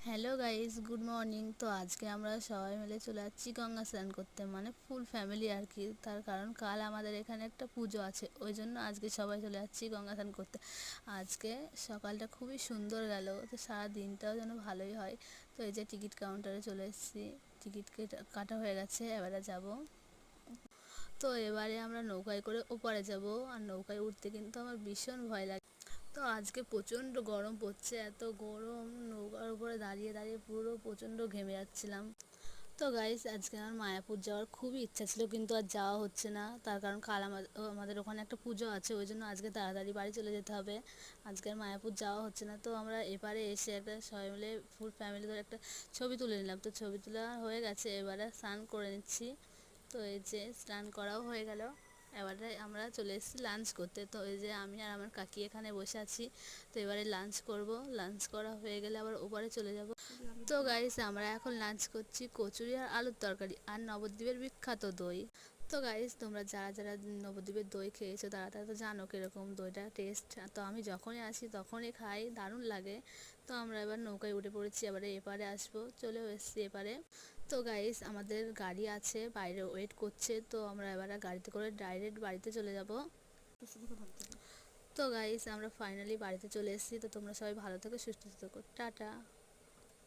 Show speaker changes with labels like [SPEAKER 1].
[SPEAKER 1] Hello guys, good morning. তো আজকে আমরা সবাই মিলে চলে যাচ্ছি গঙ্গা স্নান করতে, মানে ফুল ফ্যামিলি আর কি। তার কারণ কাল আমাদের এখানে একটা পুজো আছে, ওই জন্য আজকে সবাই চলে যাচ্ছি গঙ্গা স্নান করতে। আজকে সকালটা খুবই সুন্দর গেল, তো সারা দিনটাও যেন ভালোই হয়। তো এই যে টিকিট কাউন্টারে চলে এসেছি, টিকিট কাটা হয়ে গেছে, এবারে যাব। তো এবারে আমরা নৌকায় করে ওপারে যাব, আর নৌকায় উঠতে কিন্তু আমার ভীষণ ভয় লাগে। তো আজকে প্রচণ্ড গরম পড়ছে, এত গরম, নৌকার উপরে দাঁড়িয়ে দাঁড়িয়ে পুরো প্রচণ্ড ঘেমে যাচ্ছিলাম। তো গাইস, আজকে আমার মায়াপুর যাওয়ার খুবই ইচ্ছা ছিল, কিন্তু আর যাওয়া হচ্ছে না। তার কারণ কাল আমাদের ওখানে একটা পুজো আছে, ওই জন্য আজকে তাড়াতাড়ি বাড়ি চলে যেতে হবে। আজকে আর মায়াপুর যাওয়া হচ্ছে না। তো আমরা এপারে এসে একটা সবাই মিলে ফুল ফ্যামিলি ধরে একটা ছবি তুলে নিলাম। তো ছবি তোলা হয়ে গেছে, এবারে স্নান করে নিচ্ছি। তো এই যে স্নান করাও হয়ে গেল, এবারে আমরা চলে এসেছি লাঞ্চ করতে। তো এই যে আমি আর আমার কাকি এখানে বসে আছি। তো এবারে লাঞ্চ করব, লাঞ্চ করা হয়ে গেলে আবার ওপারে চলে যাব। তো গাইস, আমরা এখন লাঞ্চ করছি কচুরি আর আলুর তরকারি আর নবদ্বীপের বিখ্যাত দই। তো গাইস, তোমরা যারা যারা নবদ্বীপের দই খেয়েছো তারা তারা তো জানো কীরকম দইটা টেস্ট। তো আমি যখনই আসি তখনই খাই, দারুণ লাগে। তো আমরা এবার নৌকায় উঠে পড়েছি, এবারে এপারে আসবো, চলেও এসেছি এপারে। তো গাইস, আমাদের গাড়ি আছে বাইরে ওয়েট করছে, তো আমরা এবারে গাড়িতে করে ডাইরেক্ট বাড়িতে চলে যাব। তো গাইস, আমরা ফাইনালি বাড়িতে চলে এসেছি। তো তোমরা সবাই ভালো থেকো, সুস্থ থেকো, টাটা।